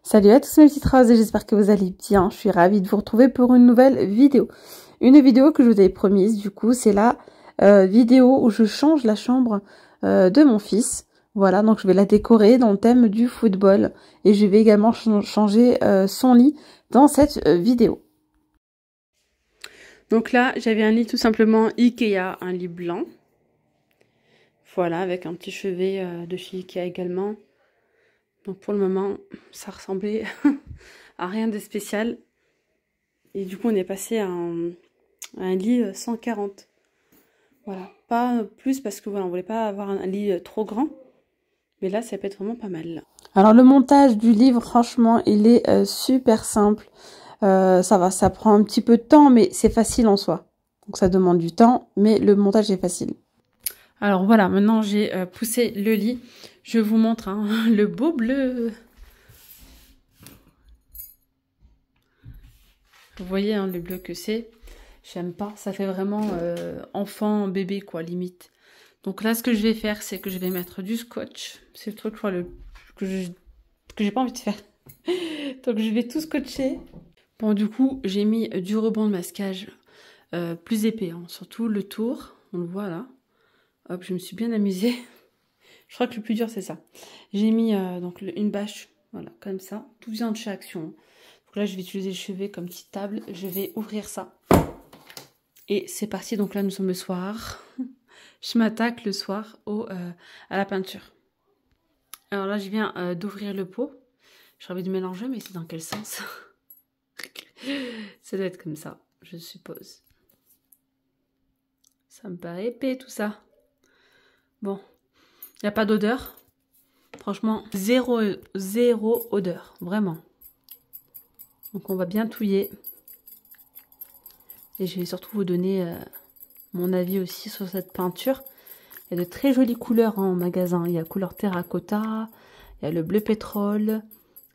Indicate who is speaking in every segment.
Speaker 1: Salut à tous mes petites roses et j'espère que vous allez bien. Je suis ravie de vous retrouver pour une nouvelle vidéo. Une vidéo que je vous avais promise, du coup, c'est la vidéo où je change la chambre de mon fils. Voilà, donc je vais la décorer dans le thème du football. Et je vais également changer son lit dans cette vidéo. Donc là, j'avais un lit tout simplement Ikea, un lit blanc. Voilà, avec un petit chevet de chez Ikea également. Donc pour le moment, ça ressemblait à rien de spécial. Et du coup, on est passé à un lit 140. Voilà, pas plus parce que voilà, on voulait pas avoir un lit trop grand. Mais là, ça peut être vraiment pas mal. Alors le montage du livre, franchement, il est super simple. Ça prend un petit peu de temps, mais c'est facile en soi. Donc ça demande du temps, mais le montage est facile. Alors voilà, maintenant j'ai poussé le lit. Je vous montre hein, le beau bleu. Vous voyez hein, le bleu que c'est. J'aime pas, ça fait vraiment enfant, bébé quoi, limite. Donc là, ce que je vais faire, c'est que je vais mettre du scotch. C'est le truc que j'ai pas envie de faire. Donc je vais tout scotcher. Bon, du coup, j'ai mis du rebond de masquage plus épais, hein, surtout le tour. On le voit là. Hop, je me suis bien amusée. Je crois que le plus dur, c'est ça. J'ai mis donc une bâche, voilà, comme ça. Tout vient de chez Action. Donc là, je vais utiliser le chevet comme petite table. Je vais ouvrir ça. Et c'est parti. Donc là, nous sommes le soir. Je m'attaque le soir à la peinture. Alors là, je viens d'ouvrir le pot. J'ai envie de mélanger, mais c'est dans quel sens? Ça doit être comme ça, je suppose. Ça me paraît épais, tout ça. Bon, il n'y a pas d'odeur. Franchement, zéro odeur, vraiment. Donc on va bien touiller. Et je vais surtout vous donner mon avis aussi sur cette peinture. Il y a de très jolies couleurs hein, en magasin. Il y a couleur terracotta, il y a le bleu pétrole,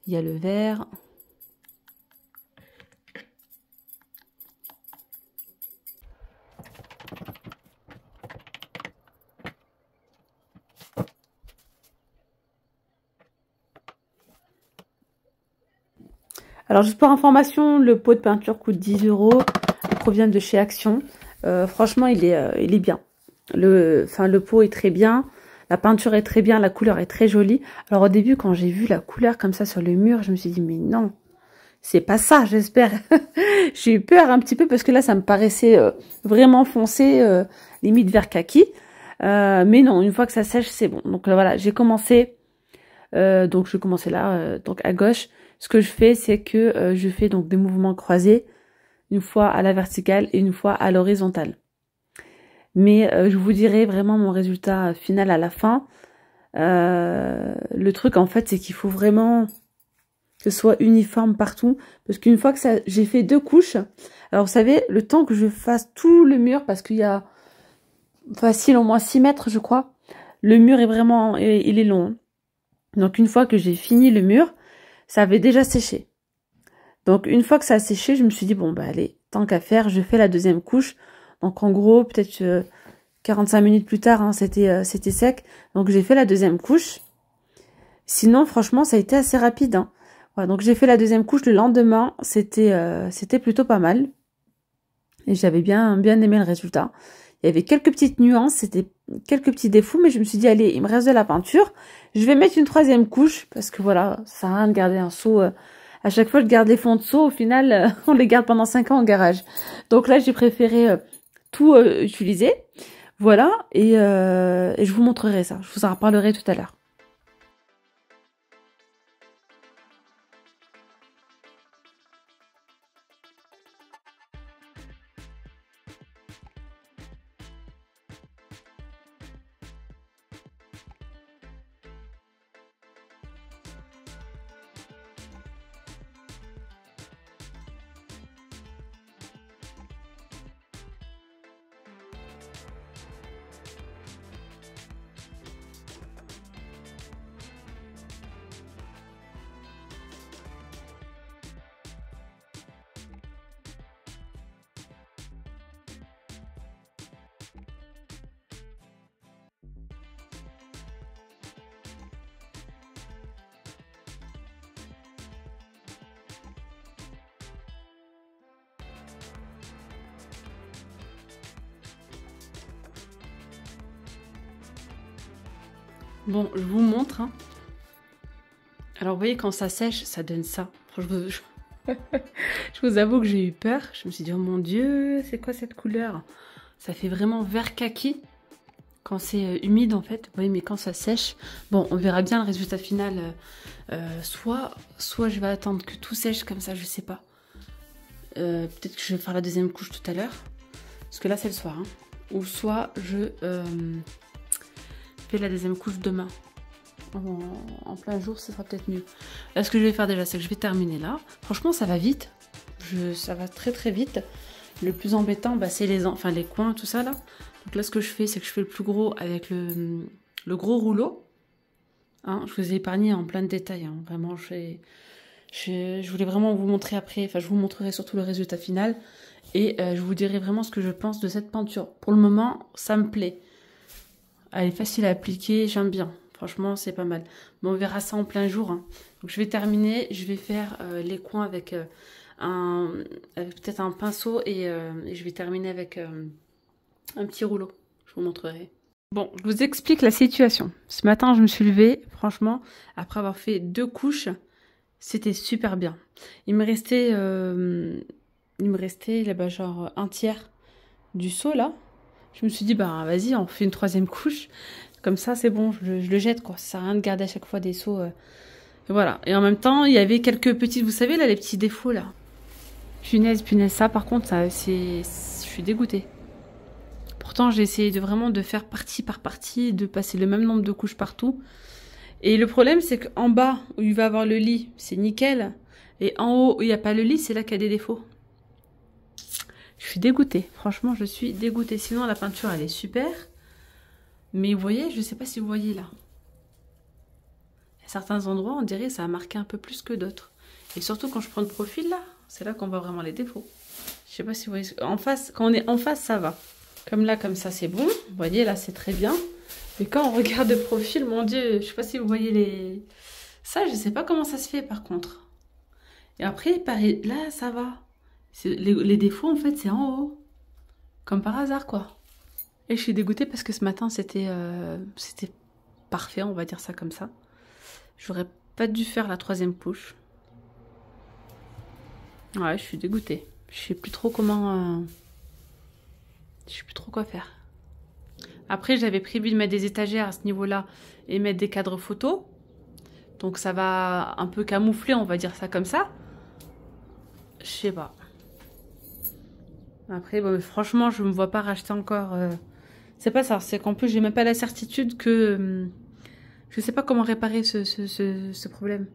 Speaker 1: il y a le vert. Alors juste pour information, le pot de peinture coûte 10 €. Il provient de chez Action. Franchement, il est bien. Le pot est très bien. La peinture est très bien. La couleur est très jolie. Alors au début, quand j'ai vu la couleur comme ça sur le mur, je me suis dit, mais non, c'est pas ça, j'espère. J'ai eu peur un petit peu parce que là, ça me paraissait vraiment foncé, limite vert kaki. Mais non, une fois que ça sèche, c'est bon. Donc voilà, j'ai commencé. Donc je vais commencer là, donc à gauche. Ce que je fais, c'est que je fais donc des mouvements croisés, une fois à la verticale et une fois à l'horizontale. Mais je vous dirai vraiment mon résultat final à la fin. Le truc en fait, c'est qu'il faut vraiment que ce soit uniforme partout. Parce qu'une fois que j'ai fait 2 couches, alors vous savez, le temps que je fasse tout le mur, parce qu'il y a facile au moins 6 mètres je crois, le mur est vraiment, il est long. Donc une fois que j'ai fini le mur, ça avait déjà séché. Donc une fois que ça a séché, je me suis dit bon bah allez, tant qu'à faire, je fais la deuxième couche. Donc en gros, peut-être 45 minutes plus tard, hein, c'était sec. Donc j'ai fait la deuxième couche. Sinon franchement, ça a été assez rapide. Hein. Voilà, donc j'ai fait la deuxième couche le lendemain, c'était plutôt pas mal. Et j'avais bien aimé le résultat. Il y avait quelques petites nuances, c'était quelques petits défauts, mais je me suis dit, allez, il me reste de la peinture. Je vais mettre une troisième couche, parce que voilà, ça sert à rien de garder un seau. À chaque fois, je garde les fonds de seau. Au final, on les garde pendant 5 ans au garage. Donc là, j'ai préféré tout utiliser. Voilà, et je vous montrerai ça. Je vous en reparlerai tout à l'heure. Bon, je vous montre. Hein. Alors, vous voyez, quand ça sèche, ça donne ça. Je vous avoue que j'ai eu peur. Je me suis dit, oh mon Dieu, c'est quoi cette couleur? Ça fait vraiment vert kaki quand c'est humide, en fait. Vous voyez, mais quand ça sèche... Bon, on verra bien le résultat final. Soit je vais attendre que tout sèche comme ça, je sais pas. Peut-être que je vais faire la deuxième couche tout à l'heure. Parce que là, c'est le soir. Hein. Ou soit je fais la deuxième couche demain. En plein jour, ce sera peut-être mieux. Là, ce que je vais faire déjà, c'est que je vais terminer là. Franchement, ça va vite. Ça va très très vite. Le plus embêtant, bah, c'est les coins, tout ça là. Donc là, ce que je fais, c'est que je fais le plus gros avec le gros rouleau. Hein, je vous ai épargné en plein de détails. Hein. Vraiment, je voulais vraiment vous montrer après. Enfin, je vous montrerai surtout le résultat final. Et je vous dirai vraiment ce que je pense de cette peinture. Pour le moment, ça me plaît. Elle est facile à appliquer, j'aime bien. Franchement, c'est pas mal. Mais on verra ça en plein jour. Hein. Donc, je vais terminer. Je vais faire les coins avec, avec peut-être un pinceau. Et je vais terminer avec un petit rouleau. Je vous montrerai. Bon, je vous explique la situation. Ce matin, je me suis levée. Franchement, après avoir fait 2 couches, c'était super bien. Il me restait là-bas, genre un tiers du seau, là. Je me suis dit, bah vas-y, on fait une 3e couche. Comme ça, c'est bon, je le jette, quoi. Ça sert à rien de garder à chaque fois des seaux. Et voilà. Et en même temps, il y avait quelques petites, vous savez, là, les petits défauts, là. Punaise, ça, par contre, je suis dégoûtée. Pourtant, j'ai essayé vraiment de faire partie par partie, de passer le même nombre de couches partout. Et le problème, c'est qu'en bas, où il va avoir le lit, c'est nickel. Et en haut, où il n'y a pas le lit, c'est là qu'il y a des défauts. Je suis dégoûtée. Franchement, je suis dégoûtée. Sinon, la peinture, elle est super. Mais vous voyez, je ne sais pas si vous voyez là. À certains endroits, on dirait que ça a marqué un peu plus que d'autres. Et surtout, quand je prends le profil, là, c'est là qu'on voit vraiment les défauts. Je ne sais pas si vous voyez. En face, quand on est en face, ça va. Comme là, comme ça, c'est bon. Vous voyez, là, c'est très bien. Mais quand on regarde de profil, mon Dieu, je ne sais pas si vous voyez les... Ça, je ne sais pas comment ça se fait, par contre. Et après, pareil, là, ça va. Les défauts, en fait, c'est en haut. Comme par hasard, quoi. Et je suis dégoûtée parce que ce matin, c'était parfait, on va dire ça comme ça. J'aurais pas dû faire la 3e couche. Ouais, je suis dégoûtée. Je sais plus trop comment... Je sais plus trop quoi faire. Après, j'avais prévu de mettre des étagères à ce niveau-là et mettre des cadres photos. Donc ça va un peu camoufler, on va dire ça comme ça. Je sais pas. Après, bon, franchement, je me vois pas racheter encore... C'est pas ça, c'est qu'en plus, j'ai même pas la certitude que... je sais pas comment réparer ce problème.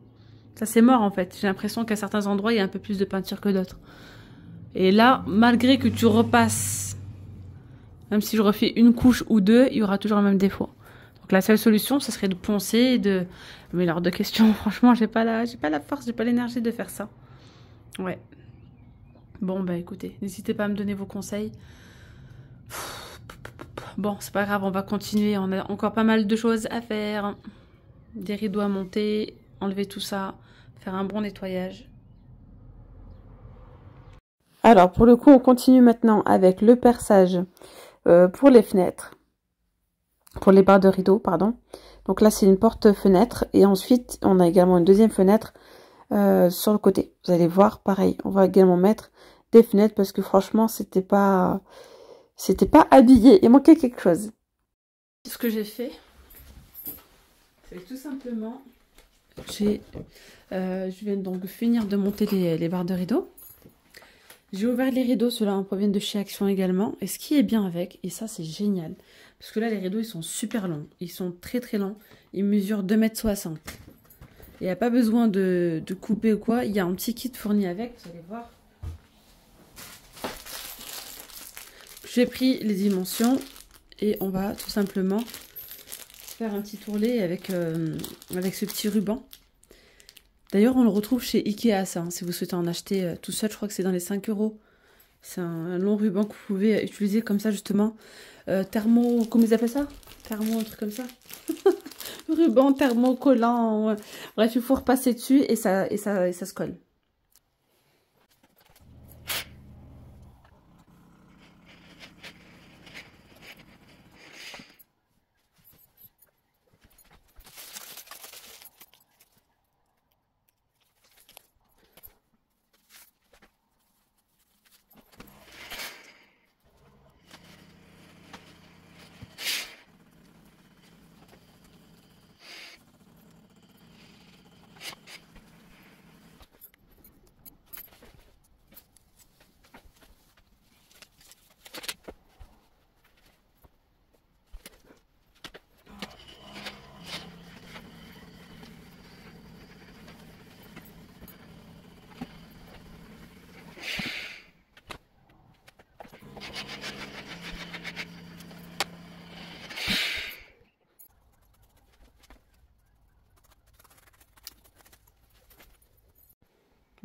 Speaker 1: Ça, c'est mort, en fait. J'ai l'impression qu'à certains endroits, il y a un peu plus de peinture que d'autres. Et là, malgré que tu repasses, même si je refais une couche ou 2, il y aura toujours le même défaut. Donc la seule solution, ce serait de poncer et de... Mais lors de question, franchement, j'ai pas la force, j'ai pas l'énergie de faire ça. Ouais. Bon, bah écoutez, n'hésitez pas à me donner vos conseils. Bon, c'est pas grave, on va continuer. On a encore pas mal de choses à faire. Des rideaux à monter, enlever tout ça, faire un bon nettoyage. Alors, pour le coup, on continue maintenant avec le perçage pour les fenêtres. Pour les barres de rideaux, pardon. Donc là, c'est une porte-fenêtre. Et ensuite, on a également une deuxième fenêtre sur le côté. Vous allez voir, pareil, on va également mettre des fenêtres parce que franchement, c'était pas habillé. Il manquait quelque chose. Ce que j'ai fait, c'est tout simplement, je viens donc finir de monter les barres de rideaux. J'ai ouvert les rideaux, ceux-là proviennent de chez Action également. Et ce qui est bien avec, et ça c'est génial, parce que là les rideaux ils sont super longs, ils sont très très longs, ils mesurent 2,60 m. Il n'y a pas besoin de couper ou quoi, il y a un petit kit fourni avec, vous allez voir. J'ai pris les dimensions et on va tout simplement faire un petit tourlet avec ce petit ruban. D'ailleurs, on le retrouve chez Ikea, ça, hein, si vous souhaitez en acheter tout seul, je crois que c'est dans les 5 €. C'est un long ruban que vous pouvez utiliser comme ça, justement. Thermo, comment ils appellent ça? Thermo, un truc comme ça. Ruban thermocollant. Ouais. Bref, il faut repasser dessus et ça se colle.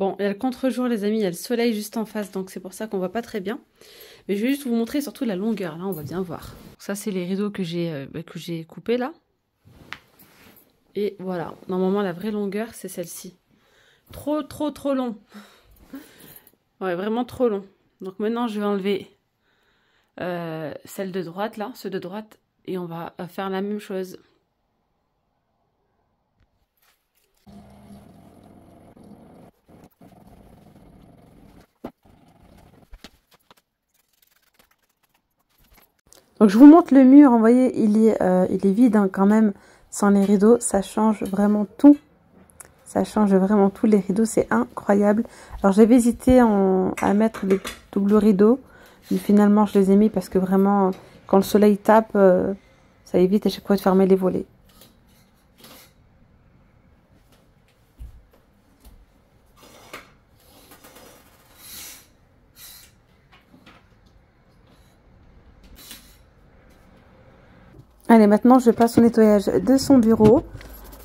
Speaker 1: Bon, il y a le contre-jour, les amis, il y a le soleil juste en face, donc c'est pour ça qu'on voit pas très bien. Mais je vais juste vous montrer surtout la longueur, là, on va bien voir. Ça, c'est les rideaux que j'ai coupés, là. Et voilà, normalement, la vraie longueur, c'est celle-ci. Trop, trop, trop long. Ouais, vraiment trop long. Donc maintenant, je vais enlever celle de droite, là, ceux de droite, et on va faire la même chose. Donc je vous montre le mur, vous voyez, il est vide hein, quand même, sans les rideaux, ça change vraiment tout. Ça change vraiment tout, les rideaux, c'est incroyable. Alors j'avais hésité à mettre les doubles rideaux, mais finalement je les ai mis parce que vraiment, quand le soleil tape, ça évite à chaque fois de fermer les volets. Allez, maintenant je passe au nettoyage de son bureau.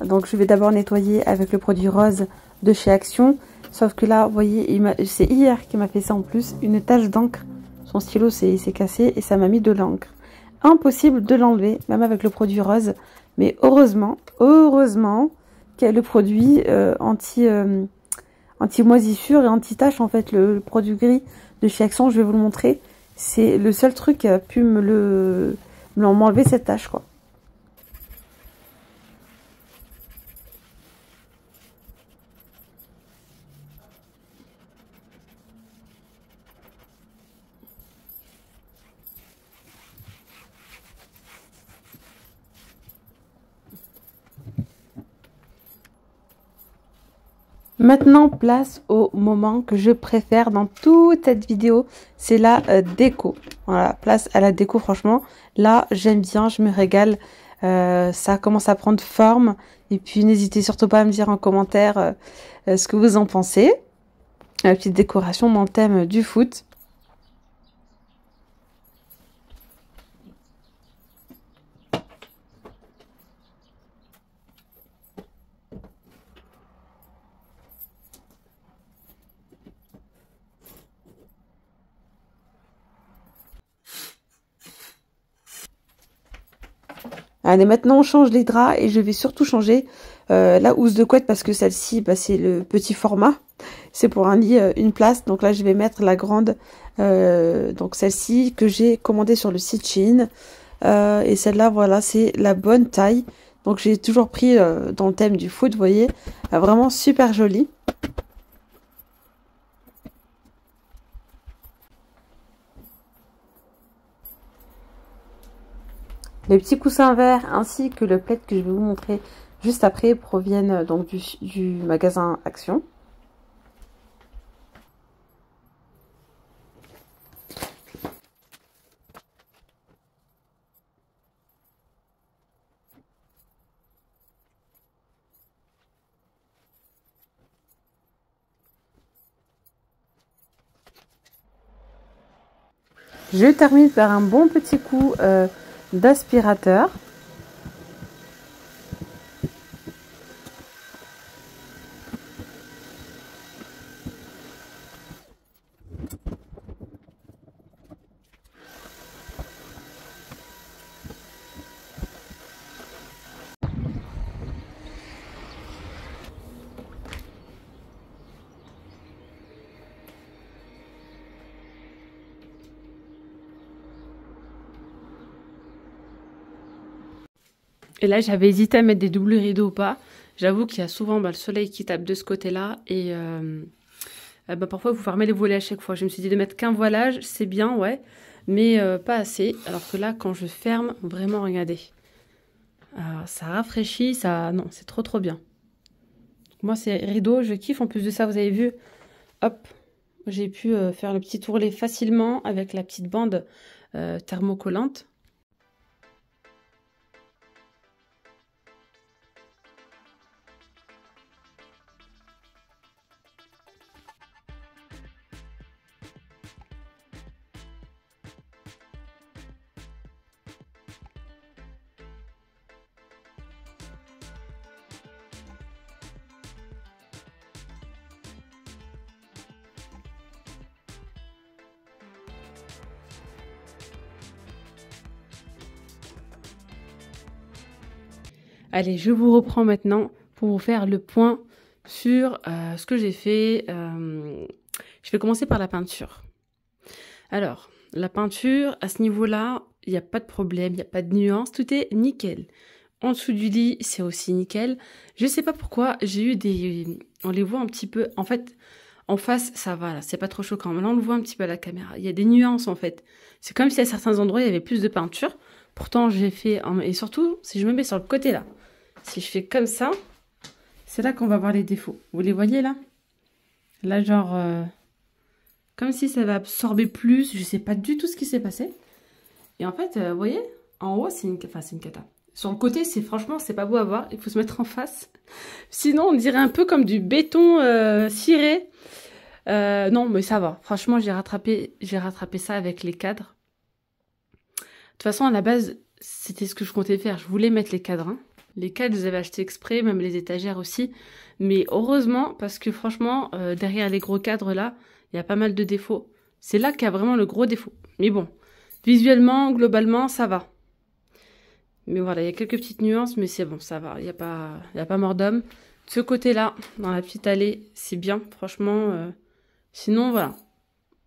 Speaker 1: Donc je vais d'abord nettoyer avec le produit rose de chez Action. Sauf que là, vous voyez, c'est hier qu'il m'a fait ça en plus, une tache d'encre. Son stylo s'est cassé et ça m'a mis de l'encre. Impossible de l'enlever, même avec le produit rose. Mais heureusement qu'il y a le produit anti-moisissure et anti-tache. En fait, le produit gris de chez Action, je vais vous le montrer. C'est le seul truc qui a pu m'enlever cette tache, quoi. Maintenant, place au moment que je préfère dans toute cette vidéo, c'est la déco. Voilà, place à la déco, franchement. Là, j'aime bien, je me régale. Ça commence à prendre forme. Et puis, n'hésitez surtout pas à me dire en commentaire ce que vous en pensez. La petite décoration dans le thème du foot. Allez, maintenant on change les draps et je vais surtout changer la housse de couette parce que celle-ci, bah, c'est le petit format. C'est pour un lit, une place. Donc là, je vais mettre la grande, donc celle-ci que j'ai commandée sur le site Shein. Et celle-là, voilà, c'est la bonne taille. Donc j'ai toujours pris dans le thème du foot, vous voyez, vraiment super jolie. Les petits coussins verts ainsi que le plaid que je vais vous montrer juste après proviennent donc du magasin Action. Je termine par un bon petit coup d'aspirateur. Et là, j'avais hésité à mettre des doubles rideaux ou pas. J'avoue qu'il y a souvent le soleil qui tape de ce côté-là. Et parfois, vous fermez les volets à chaque fois. Je me suis dit de mettre qu'un voilage, c'est bien, ouais. Mais pas assez. Alors que là, quand je ferme, vraiment, regardez. Ça rafraîchit, ça... Non, c'est trop, trop bien. Moi, c'est rideaux, je kiffe. En plus de ça, vous avez vu, hop, j'ai pu faire le petit tourlet facilement avec la petite bande thermocollante. Allez, je vous reprends maintenant pour vous faire le point sur ce que j'ai fait. Je vais commencer par la peinture. Alors, la peinture, à ce niveau-là, il n'y a pas de problème, il n'y a pas de nuance, tout est nickel. En dessous du lit, c'est aussi nickel. Je sais pas pourquoi, j'ai eu des... On les voit un petit peu... En fait, en face, ça va, là, c'est pas trop choquant. Mais là, on le voit un petit peu à la caméra. Il y a des nuances, en fait. C'est comme si à certains endroits, il y avait plus de peinture. Pourtant, j'ai fait... Et surtout, si je me mets sur le côté, là, si je fais comme ça, c'est là qu'on va voir les défauts. Vous les voyez, là? Là, genre... comme si ça va absorber plus. Je sais pas du tout ce qui s'est passé. Et en fait, vous voyez, en haut, c'est une cata. Sur le côté, franchement, c'est pas beau à voir. Il faut se mettre en face. Sinon, on dirait un peu comme du béton ciré. Non, mais ça va. Franchement, j'ai rattrapé ça avec les cadres. De toute façon, à la base, c'était ce que je comptais faire. Je voulais mettre les cadres. Hein. Les cadres, je les avais achetés exprès, même les étagères aussi. Mais heureusement, parce que franchement, derrière les gros cadres là, il y a pas mal de défauts. C'est là qu'il y a vraiment le gros défaut. Mais bon, visuellement, globalement, ça va. Mais voilà, il y a quelques petites nuances, mais c'est bon, ça va. Il n'y a pas mort d'homme. De ce côté-là, dans la petite allée, c'est bien, franchement. Sinon, voilà.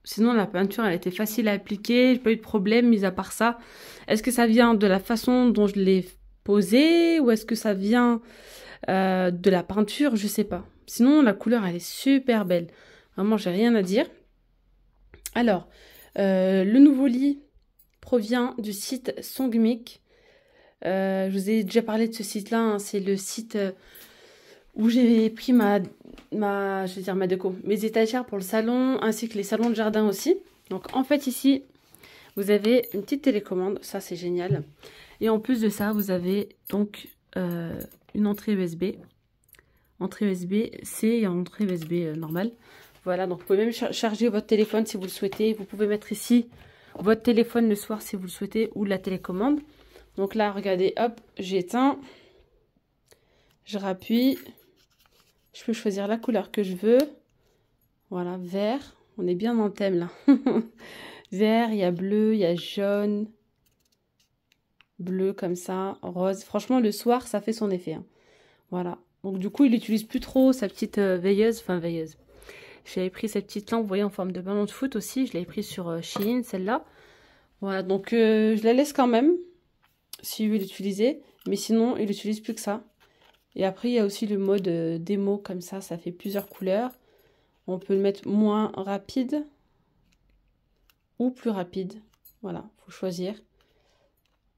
Speaker 1: Sinon, la peinture, elle était facile à appliquer. J'ai pas eu de problème, mis à part ça. Est-ce que ça vient de la façon dont je l'ai posée ou est-ce que ça vient de la peinture? Je sais pas. Sinon, la couleur, elle est super belle. Vraiment, j'ai rien à dire. Alors, le nouveau lit provient du site Songmic. Je vous ai déjà parlé de ce site-là. Hein. C'est le site où j'ai pris ma déco, mes étagères pour le salon, ainsi que les salons de jardin aussi. Donc, en fait, ici, vous avez une petite télécommande. Ça, c'est génial. Et en plus de ça, vous avez donc une entrée USB. Entrée USB-C et entrée USB normale. Voilà, donc vous pouvez même charger votre téléphone si vous le souhaitez. Vous pouvez mettre ici votre téléphone le soir si vous le souhaitez ou la télécommande. Donc là, regardez, hop, j'éteins. Je rappuie. Je peux choisir la couleur que je veux. Voilà, vert. On est bien dans le thème là. Vert, il y a bleu, il y a jaune. Bleu comme ça, rose. Franchement, le soir, ça fait son effet. Hein. Voilà. Donc du coup, il n'utilise plus trop sa petite veilleuse. Enfin, veilleuse. J'avais pris cette petite lampe, vous voyez, en forme de ballon de foot aussi. Je l'avais pris sur Shein, celle-là. Voilà, donc je la laisse quand même. S'il veut l'utiliser. Mais sinon, il n'utilise plus que ça. Et après, il y a aussi le mode démo, comme ça fait plusieurs couleurs. On peut le mettre moins rapide ou plus rapide. Voilà, il faut choisir.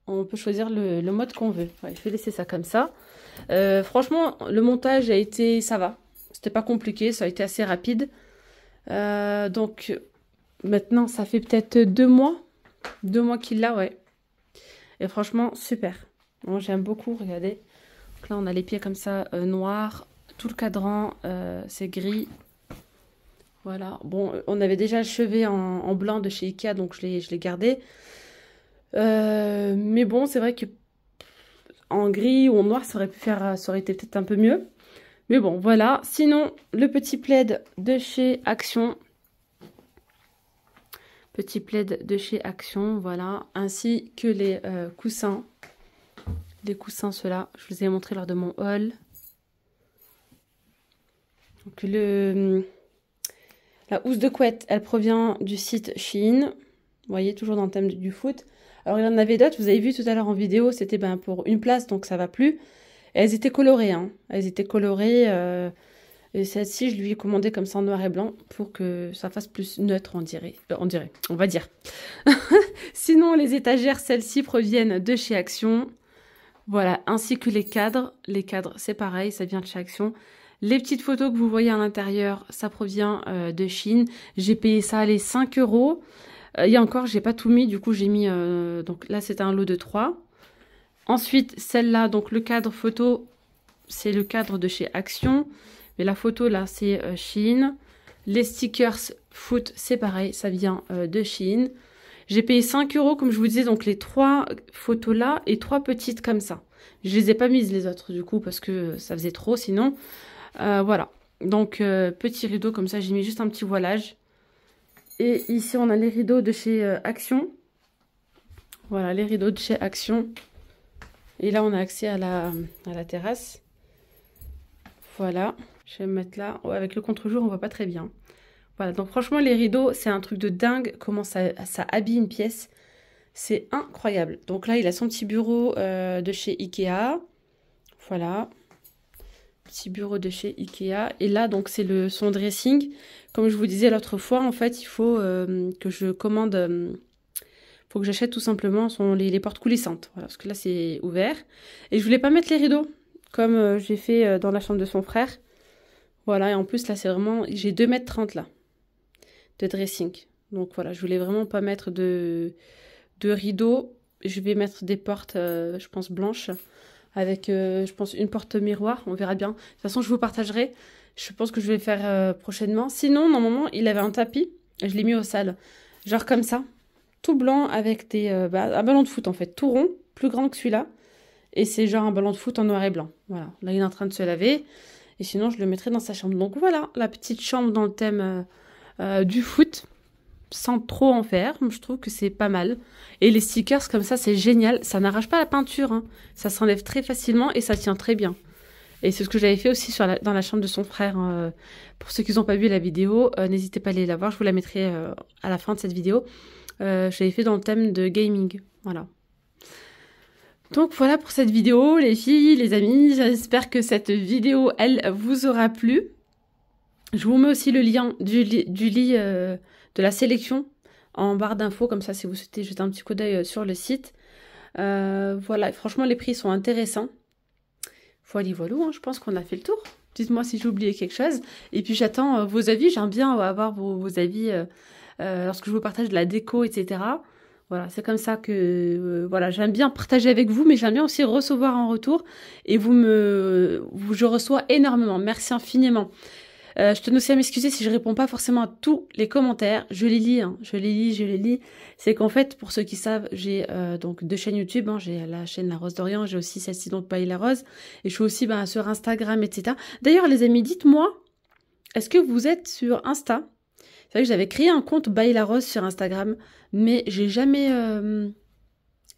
Speaker 1: On peut choisir le mode qu'on veut. Ouais, je vais laisser ça comme ça. Franchement, le montage a été... ça va. C'était pas compliqué, ça a été assez rapide. Donc, maintenant, ça fait peut-être 2 mois. 2 mois qu'il l'a, ouais. Et franchement, super. Bon, j'aime beaucoup, regardez. Donc là, on a les pieds comme ça, noirs. Tout le cadran, c'est gris. Voilà. Bon, on avait déjà le chevet en blanc de chez Ikea, donc je l'ai gardé. Mais bon, c'est vrai que en gris ou en noir, ça aurait été peut-être un peu mieux. Mais bon, voilà. Sinon, le petit plaid de chez Action. Petit plaid de chez Action, voilà. Ainsi que les coussins. Les coussins, ceux-là, je vous ai montré lors de mon haul. Donc, la housse de couette, elle provient du site Shein. Vous voyez, toujours dans le thème du foot. Alors, il y en avait d'autres, vous avez vu tout à l'heure en vidéo, c'était pour une place, donc ça va plus. Et elles étaient colorées, hein. Elles étaient colorées. Et celle-ci, je lui ai commandé comme ça en noir et blanc pour que ça fasse plus neutre, on va dire. Sinon, les étagères, celles-ci proviennent de chez Action. Voilà, ainsi que les cadres. Les cadres, c'est pareil, ça vient de chez Action. Les petites photos que vous voyez à l'intérieur, ça provient de Shein. J'ai payé ça, les 5 €. Il y a encore, j'ai pas tout mis, du coup j'ai mis... donc là, c'était un lot de 3. Ensuite, celle-là, donc le cadre photo, c'est le cadre de chez Action. Mais la photo, là, c'est Shein. Les stickers foot, c'est pareil, ça vient de Shein. J'ai payé 5 €, comme je vous disais, donc les 3 photos là et 3 petites comme ça. Je les ai pas mises les autres, du coup, parce que ça faisait trop sinon. Voilà. Donc, petit rideau comme ça, j'ai mis juste un petit voilage. Et ici, on a les rideaux de chez Action. Voilà, les rideaux de chez Action. Et là, on a accès à la terrasse. Voilà, je vais me mettre là. Ouais, avec le contre-jour, on voit pas très bien. Voilà, donc franchement, les rideaux, c'est un truc de dingue. Comment ça habille une pièce. C'est incroyable. Donc là, il a son petit bureau de chez Ikea. Voilà. Petit bureau de chez Ikea. Et là, donc, c'est son dressing. Comme je vous disais l'autre fois, en fait, il faut que je commande... faut que j'achète tout simplement les portes coulissantes. Voilà, parce que là, c'est ouvert. Et je voulais pas mettre les rideaux, comme j'ai fait dans la chambre de son frère. Voilà, et en plus, là, c'est vraiment... J'ai 2,30 m là, de dressing. Donc voilà, je voulais vraiment pas mettre de rideaux. Je vais mettre des portes, je pense, blanches. Avec, je pense, une porte miroir. On verra bien. De toute façon, je vous partagerai. Je pense que je vais le faire prochainement. Sinon, normalement, il avait un tapis. Je l'ai mis au sol. Genre comme ça. Tout blanc avec un ballon de foot, en fait. Tout rond. Plus grand que celui-là. Et c'est genre un ballon de foot en noir et blanc. Voilà. Là, il est en train de se laver. Et sinon, je le mettrai dans sa chambre. Donc voilà, la petite chambre dans le thème du foot. Sans trop en faire, je trouve que c'est pas mal. Et les stickers comme ça, c'est génial. Ça n'arrache pas la peinture, hein. Ça s'enlève très facilement et ça tient très bien. Et c'est ce que j'avais fait aussi dans la chambre de son frère. Pour ceux qui n'ont pas vu la vidéo, n'hésitez pas à aller la voir. Je vous la mettrai à la fin de cette vidéo. J'avais fait dans le thème de gaming. Voilà. Donc voilà pour cette vidéo, les filles, les amis. J'espère que cette vidéo, elle, vous aura plu. Je vous mets aussi le lien du lit de la sélection en barre d'infos, comme ça si vous souhaitez jeter un petit coup d'œil sur le site. Voilà, franchement les prix sont intéressants. Voilà, hein, je pense qu'on a fait le tour. Dites-moi si j'ai oublié quelque chose. Et puis j'attends vos avis, j'aime bien avoir vos avis lorsque je vous partage de la déco, etc. Voilà, c'est comme ça que voilà, j'aime bien partager avec vous, mais j'aime bien aussi recevoir en retour. Et je reçois énormément. Merci infiniment. Je tenais aussi à m'excuser si je réponds pas forcément à tous les commentaires. Je les lis, hein. Je les lis. C'est qu'en fait, pour ceux qui savent, j'ai donc 2 chaînes YouTube. Hein. J'ai la chaîne La Rose d'Orient, j'ai aussi celle-ci donc By La Rose. Et je suis aussi sur Instagram, etc. D'ailleurs, les amis, dites-moi, est-ce que vous êtes sur Insta? C'est vrai que j'avais créé un compte By La Rose sur Instagram, mais j'ai jamais...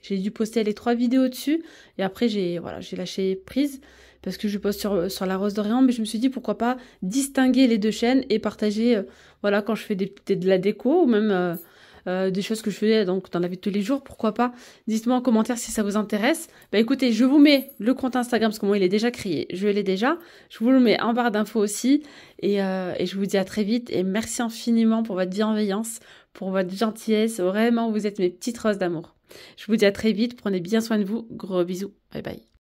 Speaker 1: j'ai dû poster les 3 vidéos dessus. Et après, j'ai lâché prise. Parce que je poste sur La Rose d'Orient, mais je me suis dit pourquoi pas distinguer les 2 chaînes et partager, voilà, quand je fais de la déco ou même des choses que je fais donc dans la vie de tous les jours, pourquoi pas. Dites-moi en commentaire si ça vous intéresse. Bah écoutez, je vous mets le compte Instagram parce que moi il est déjà créé, je l'ai déjà. Je vous le mets en barre d'infos aussi et je vous dis à très vite et merci infiniment pour votre bienveillance, pour votre gentillesse. Vraiment, vous êtes mes petites roses d'amour. Je vous dis à très vite, prenez bien soin de vous. Gros bisous, bye bye.